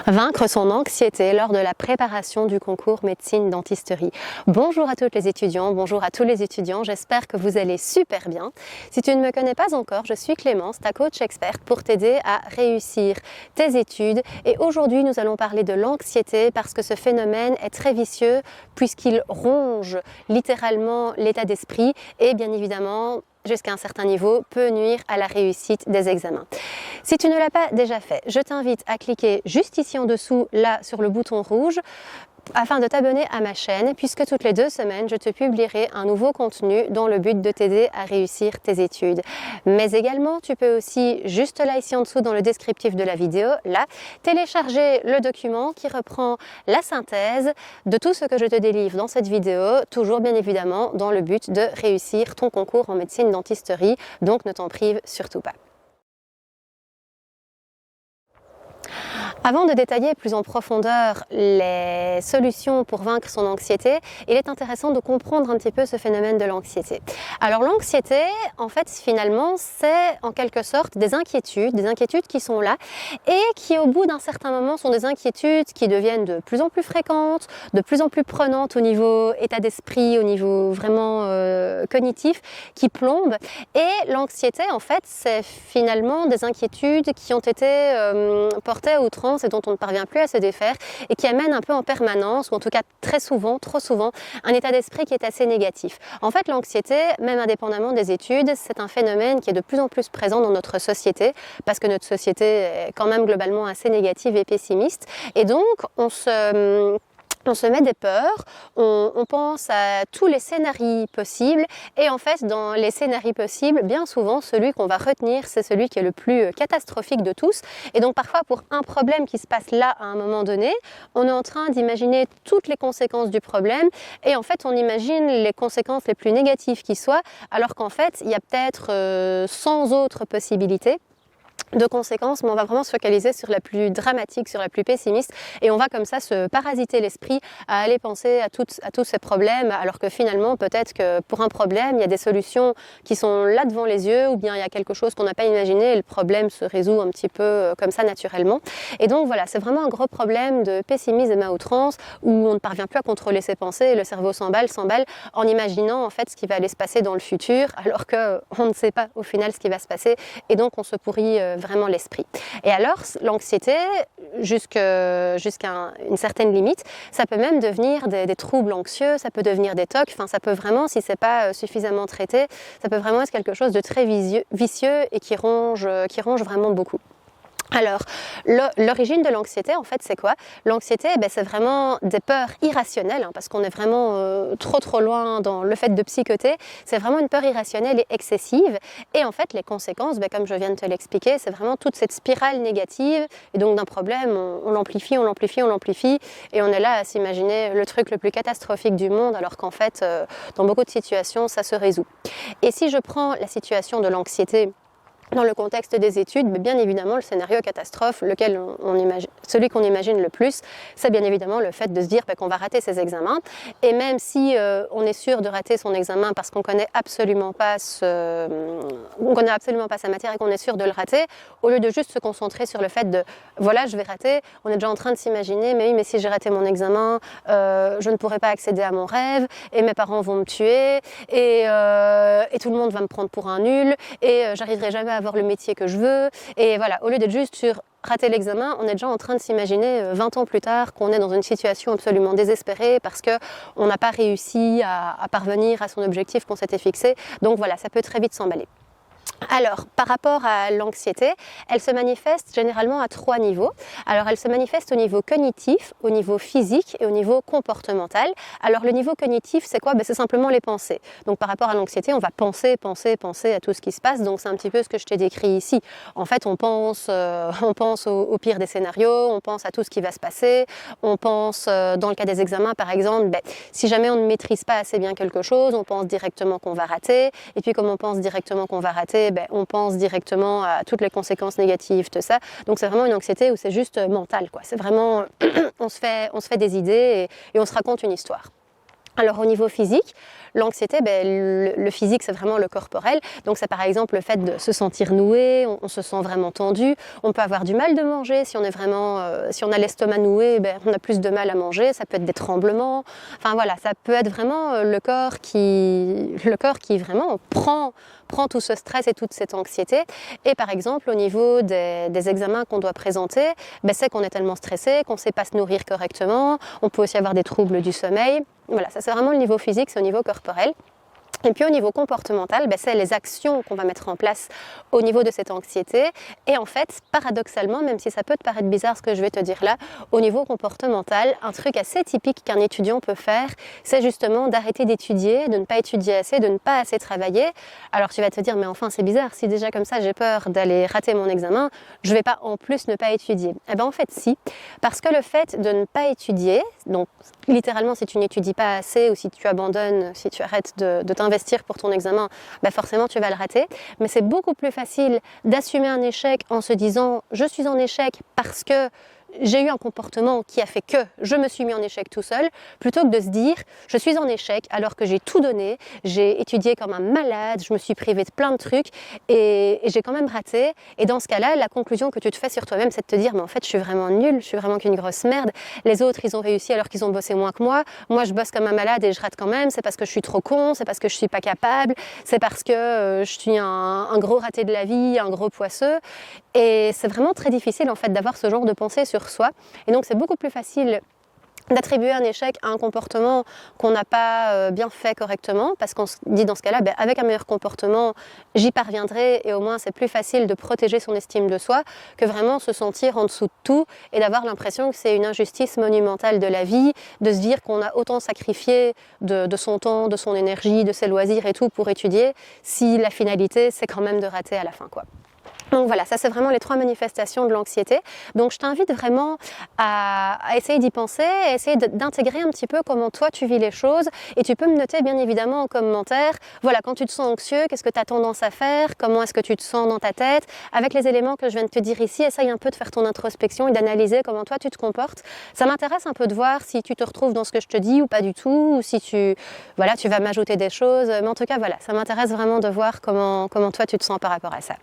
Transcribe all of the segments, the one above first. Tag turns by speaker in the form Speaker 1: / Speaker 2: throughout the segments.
Speaker 1: Vaincre son anxiété lors de la préparation du concours médecine-dentisterie. Bonjour à toutes les étudiants, bonjour à tous les étudiants, j'espère que vous allez super bien. Si tu ne me connais pas encore, je suis Clémence, ta coach experte pour t'aider à réussir tes études. Et aujourd'hui, nous allons parler de l'anxiété parce que ce phénomène est très vicieux puisqu'il ronge littéralement l'état d'esprit et bien évidemment, jusqu'à un certain niveau, peut nuire à la réussite des examens. Si tu ne l'as pas déjà fait, je t'invite à cliquer juste ici en dessous, là, sur le bouton rouge, afin de t'abonner à ma chaîne, puisque toutes les 2 semaines, je te publierai un nouveau contenu dans le but de t'aider à réussir tes études. Mais également, tu peux aussi, juste là, ici en dessous, dans le descriptif de la vidéo, là, télécharger le document qui reprend la synthèse de tout ce que je te délivre dans cette vidéo, toujours bien évidemment dans le but de réussir ton concours en médecine-dentisterie, donc ne t'en prive surtout pas. Avant de détailler plus en profondeur les solutions pour vaincre son anxiété, il est intéressant de comprendre un petit peu ce phénomène de l'anxiété. Alors l'anxiété, en fait, finalement, c'est en quelque sorte des inquiétudes qui sont là et qui au bout d'un certain moment sont des inquiétudes qui deviennent de plus en plus fréquentes, de plus en plus prenantes au niveau état d'esprit, au niveau vraiment cognitif, qui plombent. Et l'anxiété, en fait, c'est finalement des inquiétudes qui ont été portées à outrance et dont on ne parvient plus à se défaire et qui amène un peu en permanence, ou en tout cas très souvent, trop souvent, un état d'esprit qui est assez négatif. En fait, l'anxiété, même indépendamment des études, c'est un phénomène qui est de plus en plus présent dans notre société, parce que notre société est quand même globalement assez négative et pessimiste. Et donc, on se met des peurs, on pense à tous les scénarios possibles et en fait dans les scénarios possibles, bien souvent celui qu'on va retenir c'est celui qui est le plus catastrophique de tous et donc parfois pour un problème qui se passe là à un moment donné, on est en train d'imaginer toutes les conséquences du problème et en fait on imagine les conséquences les plus négatives qui soient alors qu'en fait il y a peut-être 100 autres possibilités de conséquences, mais on va vraiment se focaliser sur la plus dramatique, sur la plus pessimiste et on va comme ça se parasiter l'esprit à aller penser à tous ces problèmes alors que finalement peut-être que pour un problème il y a des solutions qui sont là devant les yeux ou bien il y a quelque chose qu'on n'a pas imaginé et le problème se résout un petit peu comme ça naturellement et donc voilà, c'est vraiment un gros problème de pessimisme à outrance où on ne parvient plus à contrôler ses pensées et le cerveau s'emballe en imaginant en fait ce qui va aller se passer dans le futur alors qu'on ne sait pas au final ce qui va se passer et donc on se pourrit vraiment l'esprit. Et alors, l'anxiété, jusqu'à une certaine limite, ça peut même devenir des troubles anxieux, ça peut devenir des TOC, enfin ça peut vraiment, si c'est pas suffisamment traité, ça peut vraiment être quelque chose de très vicieux et qui ronge vraiment beaucoup. Alors, l'origine de l'anxiété, en fait, c'est quoi? L'anxiété, c'est vraiment des peurs irrationnelles, parce qu'on est vraiment trop loin dans le fait de psychoter. C'est vraiment une peur irrationnelle et excessive. Et en fait, les conséquences, comme je viens de te l'expliquer, c'est vraiment toute cette spirale négative. Et donc, d'un problème, on l'amplifie. Et on est là à s'imaginer le truc le plus catastrophique du monde, alors qu'en fait, dans beaucoup de situations, ça se résout. Et si je prends la situation de l'anxiété, dans le contexte des études, bien évidemment, le scénario catastrophe, celui qu'on imagine le plus, c'est bien évidemment le fait de se dire qu'on va rater ses examens. Et même si on est sûr de rater son examen parce qu'on connaît absolument pas sa matière et qu'on est sûr de le rater, au lieu de juste se concentrer sur le fait de voilà, je vais rater, on est déjà en train de s'imaginer, mais oui, mais si j'ai raté mon examen, je ne pourrai pas accéder à mon rêve, et mes parents vont me tuer, et tout le monde va me prendre pour un nul, et j'arriverai jamais à avoir le métier que je veux et voilà, au lieu d'être juste sur rater l'examen, on est déjà en train de s'imaginer 20 ans plus tard qu'on est dans une situation absolument désespérée parce qu'on n'a pas réussi à parvenir à son objectif qu'on s'était fixé, donc voilà, ça peut très vite s'emballer. Alors, par rapport à l'anxiété, elle se manifeste généralement à 3 niveaux. Alors, elle se manifeste au niveau cognitif, au niveau physique et au niveau comportemental. Alors, le niveau cognitif, c'est quoi? C'est simplement les pensées. Donc, par rapport à l'anxiété, on va penser à tout ce qui se passe. Donc, c'est un petit peu ce que je t'ai décrit ici. En fait, on pense au pire des scénarios, on pense à tout ce qui va se passer, on pense, dans le cas des examens, par exemple, si jamais on ne maîtrise pas assez bien quelque chose, on pense directement qu'on va rater. Et puis, comme on pense directement qu'on va rater, on pense directement à toutes les conséquences négatives de ça. Donc c'est vraiment une anxiété où c'est juste mental, quoi. C'est vraiment, on se fait des idées et on se raconte une histoire. Alors au niveau physique, l'anxiété, le physique c'est vraiment le corporel, donc c'est par exemple le fait de se sentir noué, on se sent vraiment tendu, on peut avoir du mal de manger, si on est vraiment, si on a l'estomac noué, on a plus de mal à manger, ça peut être des tremblements, enfin voilà, ça peut être vraiment le corps qui vraiment prend tout ce stress et toute cette anxiété. Et par exemple, au niveau des examens qu'on doit présenter, c'est qu'on est tellement stressé, qu'on ne sait pas se nourrir correctement, on peut aussi avoir des troubles du sommeil. Voilà, ça c'est vraiment le niveau physique, c'est au niveau corporel. Et puis au niveau comportemental, c'est les actions qu'on va mettre en place au niveau de cette anxiété. Et en fait, paradoxalement, même si ça peut te paraître bizarre ce que je vais te dire là, au niveau comportemental, un truc assez typique qu'un étudiant peut faire, c'est justement d'arrêter d'étudier, de ne pas étudier assez, de ne pas assez travailler. Alors tu vas te dire, mais enfin c'est bizarre, si déjà comme ça j'ai peur d'aller rater mon examen, je ne vais pas en plus ne pas étudier. Eh bien en fait si, parce que le fait de ne pas étudier, donc littéralement si tu n'étudies pas assez ou si tu abandonnes, si tu arrêtes de t'investir pour ton examen, forcément tu vas le rater. Mais c'est beaucoup plus facile d'assumer un échec en se disant je suis en échec parce que j'ai eu un comportement qui a fait que je me suis mis en échec tout seul, plutôt que de se dire je suis en échec alors que j'ai tout donné, j'ai étudié comme un malade, je me suis privée de plein de trucs et j'ai quand même raté. Et dans ce cas-là, la conclusion que tu te fais sur toi-même, c'est de te dire mais en fait je suis vraiment nulle, je suis vraiment qu'une grosse merde, les autres ils ont réussi alors qu'ils ont bossé moins que moi je bosse comme un malade et je rate quand même, c'est parce que je suis trop con, c'est parce que je suis pas capable, c'est parce que je suis un gros raté de la vie, un gros poisseux. Et c'est vraiment très difficile en fait d'avoir ce genre de pensée sur soi. Et donc c'est beaucoup plus facile d'attribuer un échec à un comportement qu'on n'a pas bien fait correctement, parce qu'on se dit dans ce cas-là, avec un meilleur comportement, j'y parviendrai et au moins c'est plus facile de protéger son estime de soi que vraiment se sentir en dessous de tout et d'avoir l'impression que c'est une injustice monumentale de la vie, de se dire qu'on a autant sacrifié de son temps, de son énergie, de ses loisirs et tout pour étudier, si la finalité c'est quand même de rater à la fin, quoi. Donc voilà, ça c'est vraiment les 3 manifestations de l'anxiété. Donc je t'invite vraiment à essayer d'y penser, à essayer d'intégrer un petit peu comment toi tu vis les choses. Et tu peux me noter bien évidemment en commentaire, voilà, quand tu te sens anxieux, qu'est-ce que tu as tendance à faire, comment est-ce que tu te sens dans ta tête. Avec les éléments que je viens de te dire ici, essaye un peu de faire ton introspection et d'analyser comment toi tu te comportes. Ça m'intéresse un peu de voir si tu te retrouves dans ce que je te dis ou pas du tout, ou si tu vas m'ajouter des choses. Mais en tout cas, voilà, ça m'intéresse vraiment de voir comment toi tu te sens par rapport à ça.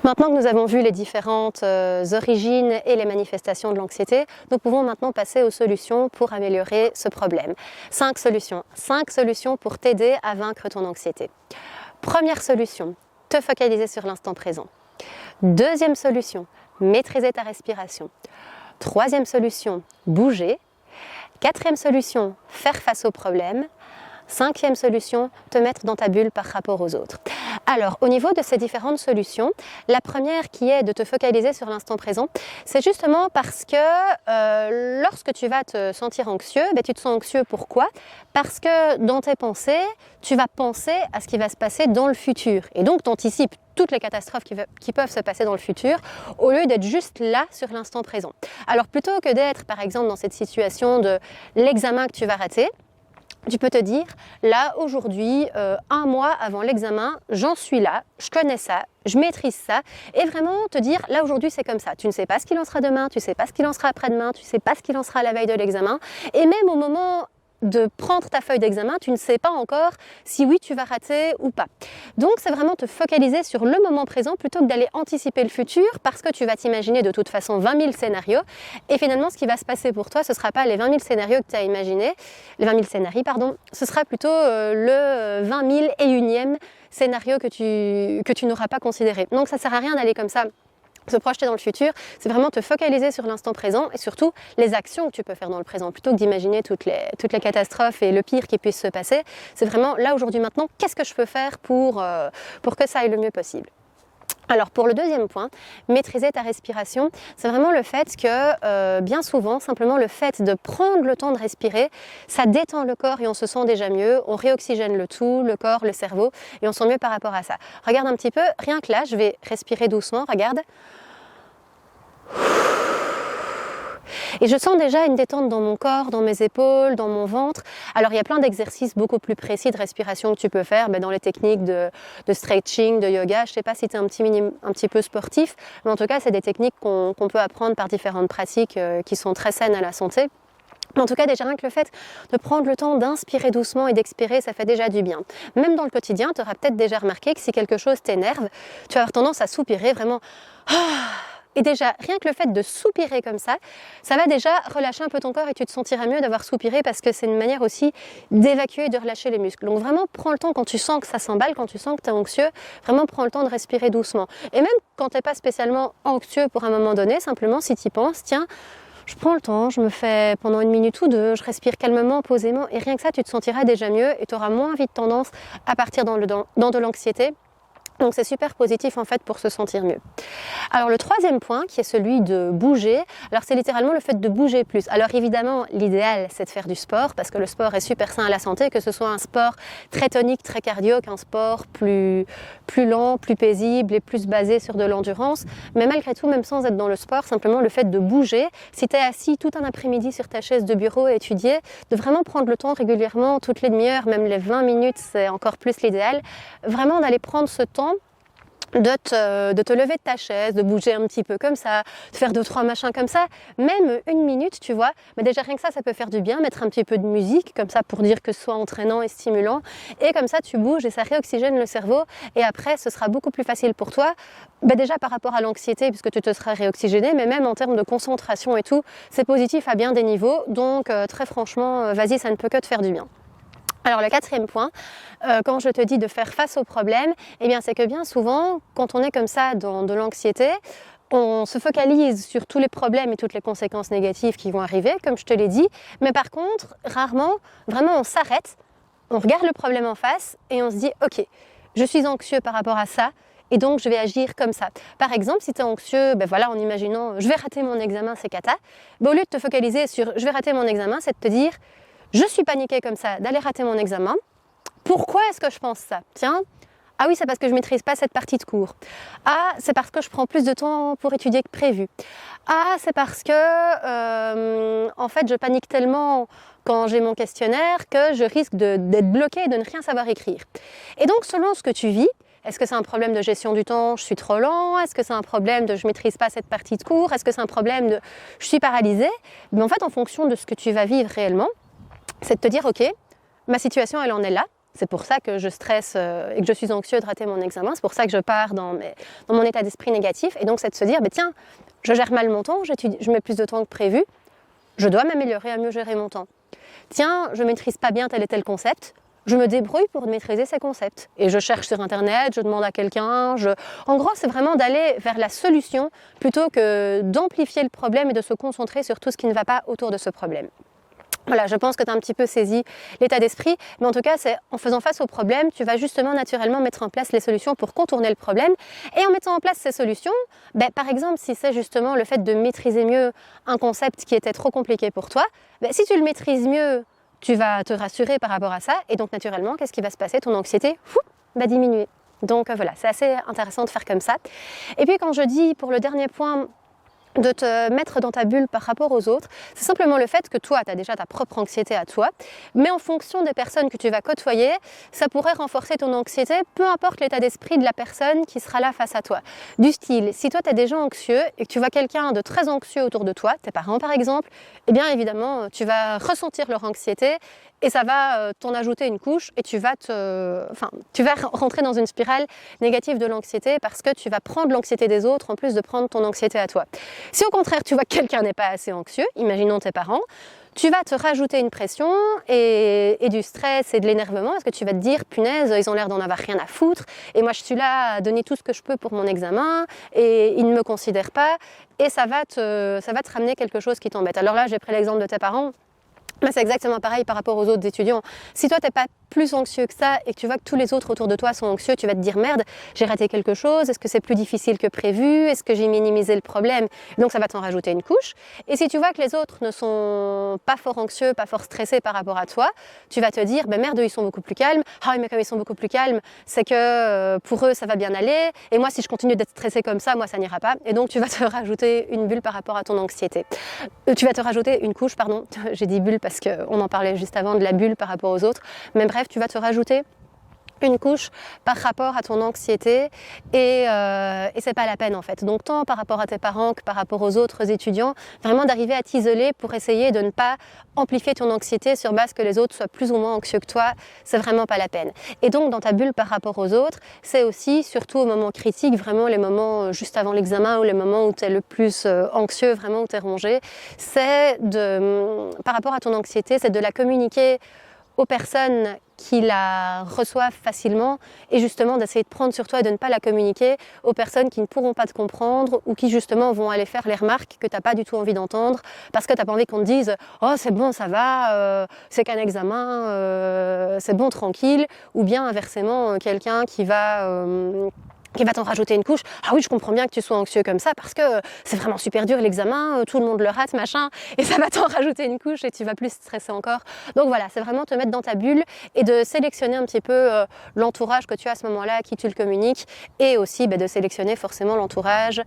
Speaker 1: Maintenant que nous avons vu les différentes origines et les manifestations de l'anxiété, nous pouvons maintenant passer aux solutions pour améliorer ce problème. 5 solutions pour t'aider à vaincre ton anxiété. Première solution, te focaliser sur l'instant présent. Deuxième solution, maîtriser ta respiration. Troisième solution, bouger. Quatrième solution, faire face au problème. 5e solution, te mettre dans ta bulle par rapport aux autres. Alors, au niveau de ces différentes solutions, la première qui est de te focaliser sur l'instant présent, c'est justement parce que lorsque tu vas te sentir anxieux, tu te sens anxieux pourquoi ? Parce que dans tes pensées, tu vas penser à ce qui va se passer dans le futur. Et donc, tu anticipes toutes les catastrophes qui peuvent se passer dans le futur, au lieu d'être juste là sur l'instant présent. Alors, plutôt que d'être, par exemple, dans cette situation de l'examen que tu vas rater, tu peux te dire, là, aujourd'hui, 1 mois avant l'examen, j'en suis là, je connais ça, je maîtrise ça, et vraiment te dire, là, aujourd'hui, c'est comme ça. Tu ne sais pas ce qu'il en sera demain, tu ne sais pas ce qu'il en sera après-demain, tu ne sais pas ce qu'il en sera à la veille de l'examen, et même au moment de prendre ta feuille d'examen, tu ne sais pas encore si oui tu vas rater ou pas. Donc c'est vraiment te focaliser sur le moment présent plutôt que d'aller anticiper le futur, parce que tu vas t'imaginer de toute façon 20 000 scénarios et finalement ce qui va se passer pour toi, ce ne sera pas les 20 000 scénarios que tu as imaginés, les 20 000 scénarios pardon, ce sera plutôt le 20 001e scénario que tu n'auras pas considéré. Donc ça ne sert à rien d'aller comme ça se projeter dans le futur, c'est vraiment te focaliser sur l'instant présent et surtout les actions que tu peux faire dans le présent, plutôt que d'imaginer toutes les catastrophes et le pire qui puisse se passer. C'est vraiment là, aujourd'hui, maintenant, qu'est-ce que je peux faire pour que ça aille le mieux possible. Alors pour le deuxième point, maîtriser ta respiration, c'est vraiment le fait que bien souvent, simplement le fait de prendre le temps de respirer, ça détend le corps et on se sent déjà mieux, on réoxygène le tout, le corps, le cerveau et on se sent mieux par rapport à ça. Regarde un petit peu, rien que là, je vais respirer doucement, regarde. Et je sens déjà une détente dans mon corps, dans mes épaules, dans mon ventre. Alors il y a plein d'exercices beaucoup plus précis de respiration que tu peux faire dans les techniques de stretching, de yoga. Je ne sais pas si tu es un petit peu sportif, mais en tout cas c'est des techniques qu'on peut apprendre par différentes pratiques qui sont très saines à la santé. En tout cas, déjà rien que le fait de prendre le temps d'inspirer doucement et d'expirer, ça fait déjà du bien. Même dans le quotidien, tu auras peut-être déjà remarqué que si quelque chose t'énerve, tu vas avoir tendance à soupirer vraiment. Et déjà, rien que le fait de soupirer comme ça va déjà relâcher un peu ton corps et tu te sentiras mieux d'avoir soupiré parce que c'est une manière aussi d'évacuer et de relâcher les muscles. Donc vraiment, prends le temps quand tu sens que ça s'emballe, quand tu sens que tu es anxieux, vraiment prends le temps de respirer doucement. Et même quand tu n'es pas spécialement anxieux pour un moment donné, simplement si tu y penses, tiens, je prends le temps, je me fais pendant 1 minute ou 2, je respire calmement, posément, et rien que ça, tu te sentiras déjà mieux et tu auras moins vite tendance à partir dans de l'anxiété. Donc c'est super positif en fait pour se sentir mieux. Alors le troisième point qui est celui de bouger, alors c'est littéralement le fait de bouger plus. Alors évidemment l'idéal c'est de faire du sport parce que le sport est super sain à la santé, que ce soit un sport très tonique, très cardio, qu'un sport plus lent, plus paisible et plus basé sur de l'endurance. Mais malgré tout, même sans être dans le sport, simplement le fait de bouger, si tu es assis tout un après-midi sur ta chaise de bureau à étudier, de vraiment prendre le temps régulièrement, toutes les demi-heures, même les 20 minutes, c'est encore plus l'idéal, vraiment d'aller prendre ce temps de te lever de ta chaise, de bouger un petit peu comme ça, de faire 2-3 machins comme ça, même 1 minute, tu vois, mais déjà rien que ça peut faire du bien, mettre un petit peu de musique comme ça pour dire que ce soit entraînant et stimulant, et comme ça tu bouges et ça réoxygène le cerveau, et après ce sera beaucoup plus facile pour toi, déjà par rapport à l'anxiété puisque tu te seras réoxygéné, mais même en termes de concentration et tout, c'est positif à bien des niveaux, donc très franchement, vas-y, ça ne peut que te faire du bien. Alors le quatrième point, quand je te dis de faire face au problème, eh bien c'est que bien souvent, quand on est comme ça dans de l'anxiété, on se focalise sur tous les problèmes et toutes les conséquences négatives qui vont arriver, comme je te l'ai dit, mais par contre, rarement, vraiment on s'arrête, on regarde le problème en face et on se dit « Ok, je suis anxieux par rapport à ça, et donc je vais agir comme ça ». Par exemple, si tu es anxieux, en imaginant « Je vais rater mon examen, c'est cata », au lieu de te focaliser sur « Je vais rater mon examen », c'est de te dire « Je suis paniquée comme ça d'aller rater mon examen. Pourquoi est-ce que je pense ça ? Tiens, ah oui, c'est parce que je ne maîtrise pas cette partie de cours. Ah, c'est parce que je prends plus de temps pour étudier que prévu. Ah, c'est parce que, en fait, je panique tellement quand j'ai mon questionnaire que je risque d'être bloquée et de ne rien savoir écrire. » Et donc, selon ce que tu vis, est-ce que c'est un problème de gestion du temps, je suis trop lent? Est-ce que c'est un problème de je ne maîtrise pas cette partie de cours? Est-ce que c'est un problème de je suis paralysée? Mais en fait, en fonction de ce que tu vas vivre réellement, c'est de te dire, ok, ma situation, elle en est là. C'est pour ça que je stresse et que je suis anxieux de rater mon examen. C'est pour ça que je pars dans mon état d'esprit négatif. Et donc, c'est de se dire, tiens, je gère mal mon temps, je mets plus de temps que prévu. Je dois m'améliorer à mieux gérer mon temps. Tiens, je ne maîtrise pas bien tel et tel concept. Je me débrouille pour maîtriser ces concepts. Et je cherche sur Internet, je demande à quelqu'un. En gros, c'est vraiment d'aller vers la solution plutôt que d'amplifier le problème et de se concentrer sur tout ce qui ne va pas autour de ce problème. Voilà, je pense que tu as un petit peu saisi l'état d'esprit, mais en tout cas, c'est en faisant face au problème, tu vas justement naturellement mettre en place les solutions pour contourner le problème. Et en mettant en place ces solutions, par exemple, si c'est justement le fait de maîtriser mieux un concept qui était trop compliqué pour toi, si tu le maîtrises mieux, tu vas te rassurer par rapport à ça, et donc naturellement, qu'est-ce qui va se passer? Ton anxiété va diminuer. Donc voilà, c'est assez intéressant de faire comme ça. Et puis quand je dis, pour le dernier point, de te mettre dans ta bulle par rapport aux autres, c'est simplement le fait que toi, tu as déjà ta propre anxiété à toi, mais en fonction des personnes que tu vas côtoyer, ça pourrait renforcer ton anxiété, peu importe l'état d'esprit de la personne qui sera là face à toi. Du style, si toi tu es déjà anxieux et que tu vois quelqu'un de très anxieux autour de toi, tes parents par exemple, eh bien évidemment, tu vas ressentir leur anxiété et ça va t'en ajouter une couche et tu vas rentrer dans une spirale négative de l'anxiété parce que tu vas prendre l'anxiété des autres en plus de prendre ton anxiété à toi. Si au contraire tu vois que quelqu'un n'est pas assez anxieux, imaginons tes parents, tu vas te rajouter une pression et du stress et de l'énervement parce que tu vas te dire punaise, ils ont l'air d'en avoir rien à foutre et moi je suis là à donner tout ce que je peux pour mon examen et ils ne me considèrent pas et ça va te ramener quelque chose qui t'embête. Alors là j'ai pris l'exemple de tes parents. Mais c'est exactement pareil par rapport aux autres étudiants. Si toi, tu n'es pas plus anxieux que ça et que tu vois que tous les autres autour de toi sont anxieux, tu vas te dire merde, j'ai raté quelque chose, est-ce que c'est plus difficile que prévu, est-ce que j'ai minimisé le problème? Donc ça va t'en rajouter une couche. Et si tu vois que les autres ne sont pas fort anxieux, pas fort stressés par rapport à toi, tu vas te dire merde, eux, ils sont beaucoup plus calmes. Ah oui, mais comme ils sont beaucoup plus calmes, c'est que pour eux, ça va bien aller. Et moi, si je continue d'être stressée comme ça, moi, ça n'ira pas. Et donc, tu vas te rajouter une bulle par rapport à ton anxiété. Tu vas te rajouter une couche, pardon, j'ai dit bulle parce qu'on en parlait juste avant de la bulle par rapport aux autres. Mais bref, tu vas te rajouter une couche par rapport à ton anxiété et c'est pas la peine en fait. Donc tant par rapport à tes parents que par rapport aux autres étudiants, vraiment d'arriver à t'isoler pour essayer de ne pas amplifier ton anxiété sur base que les autres soient plus ou moins anxieux que toi, c'est vraiment pas la peine. Et donc dans ta bulle par rapport aux autres, c'est aussi, surtout aux moments critiques, vraiment les moments juste avant l'examen ou les moments où tu es le plus anxieux, vraiment où tu es rongé, c'est par rapport à ton anxiété, c'est de la communiquer aux personnes qui la reçoivent facilement et justement d'essayer de prendre sur toi et de ne pas la communiquer aux personnes qui ne pourront pas te comprendre ou qui justement vont aller faire les remarques que tu n'as pas du tout envie d'entendre parce que tu n'as pas envie qu'on te dise « Oh c'est bon, ça va, c'est qu'un examen, c'est bon, tranquille » ou bien inversement quelqu'un qui va t'en rajouter une couche. Ah oui, je comprends bien que tu sois anxieux comme ça parce que c'est vraiment super dur l'examen, tout le monde le rate, machin, et ça va t'en rajouter une couche et tu vas plus stresser encore. Donc voilà, c'est vraiment te mettre dans ta bulle et de sélectionner un petit peu l'entourage que tu as à ce moment-là, à qui tu le communiques, et aussi de sélectionner forcément l'entourage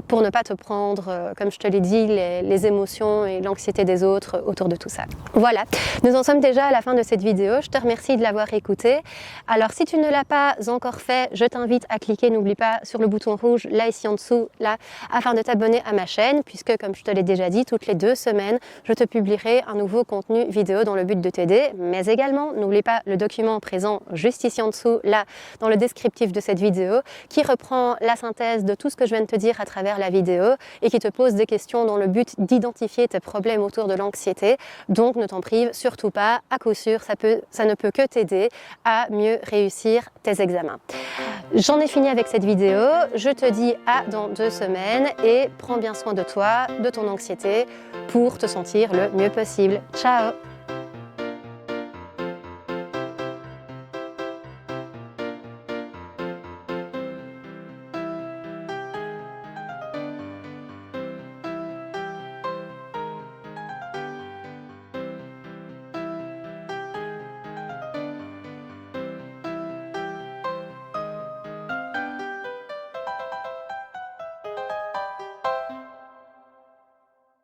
Speaker 1: pour ne pas te prendre, comme je te l'ai dit, les émotions et l'anxiété des autres autour de tout ça. Voilà, nous en sommes déjà à la fin de cette vidéo. Je te remercie de l'avoir écoutée. Alors si tu ne l'as pas encore fait, je t'invite à cliquer, n'oublie pas, sur le bouton rouge là ici en dessous, là, afin de t'abonner à ma chaîne, puisque comme je te l'ai déjà dit, toutes les 2 semaines, je te publierai un nouveau contenu vidéo dans le but de t'aider, mais également, n'oublie pas le document présent juste ici en dessous, là, dans le descriptif de cette vidéo, qui reprend la synthèse de tout ce que je viens de te dire à travers la vidéo et qui te pose des questions dans le but d'identifier tes problèmes autour de l'anxiété. Donc ne t'en prive surtout pas, à coup sûr, ça ne peut que t'aider à mieux réussir tes examens. J'en ai fini avec cette vidéo, je te dis à dans 2 semaines et prends bien soin de toi, de ton anxiété pour te sentir le mieux possible. Ciao!